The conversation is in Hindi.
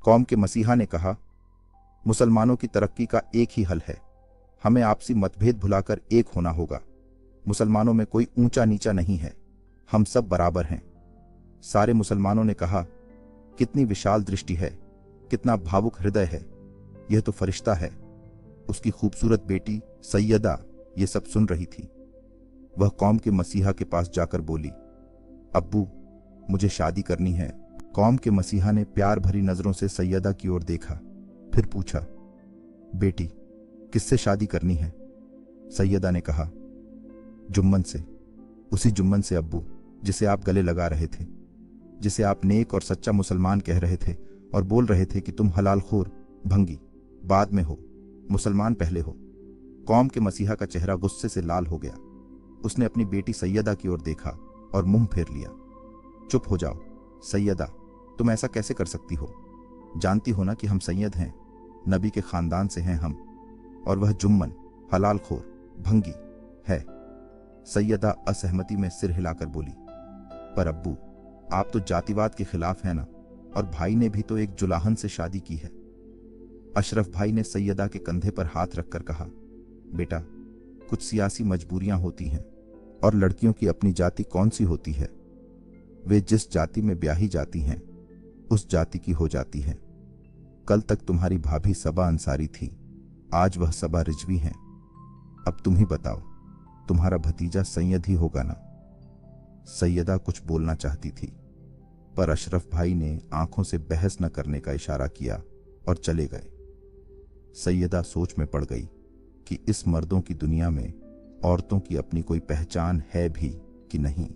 कौम के मसीहा ने कहा, मुसलमानों की तरक्की का एक ही हल है, हमें आपसी मतभेद भुलाकर एक होना होगा। मुसलमानों में कोई ऊंचा नीचा नहीं है, हम सब बराबर हैं। सारे मुसलमानों ने कहा, कितनी विशाल दृष्टि है, कितना भावुक हृदय है, यह तो फरिश्ता है। उसकी खूबसूरत बेटी सैयदा ये सब सुन रही थी। वह कौम के मसीहा के पास जाकर बोली, अब्बू, मुझे शादी करनी है। कौम के मसीहा ने प्यार भरी नजरों से सैयदा की ओर देखा, फिर पूछा, बेटी, किससे शादी करनी है? सैयदा ने कहा, जुम्मन से। उसी जुम्मन से अब्बू, जिसे आप गले लगा रहे थे, जिसे आप नेक और सच्चा मुसलमान कह रहे थे और बोल रहे थे कि तुम हलाल खोर भंगी बाद में हो, मुसलमान पहले हो। कौम के मसीहा का चेहरा गुस्से से लाल हो गया। उसने अपनी बेटी सैयदा की ओर देखा और मुंह फेर लिया। चुप हो जाओ सैयदा, तुम ऐसा कैसे कर सकती हो? जानती हो ना कि हम सैयद हैं, नबी के खानदान से हैं हम, और वह जुम्मन हलाल खोर भंगी है। सैयदा असहमति में सिर हिलाकर बोली, पर अब्बू, आप तो जातिवाद के खिलाफ हैं ना, और भाई ने भी तो एक जुलाहन से शादी की है। अशरफ भाई ने सैयदा के कंधे पर हाथ रखकर कहा, बेटा, कुछ सियासी मजबूरियां होती हैं, और लड़कियों की अपनी जाति कौन सी होती है? वे जिस जाति में ब्याही जाती हैं उस जाति की हो जाती हैं। कल तक तुम्हारी भाभी सबा अंसारी थी, आज वह सबा रिजवी हैं। अब तुम ही बताओ, तुम्हारा भतीजा सैयद ही होगा ना? सैयदा कुछ बोलना चाहती थी, पर अशरफ भाई ने आंखों से बहस न करने का इशारा किया और चले गए। सैयदा सोच में पड़ गई कि इस मर्दों की दुनिया में औरतों की अपनी कोई पहचान है भी कि नहीं।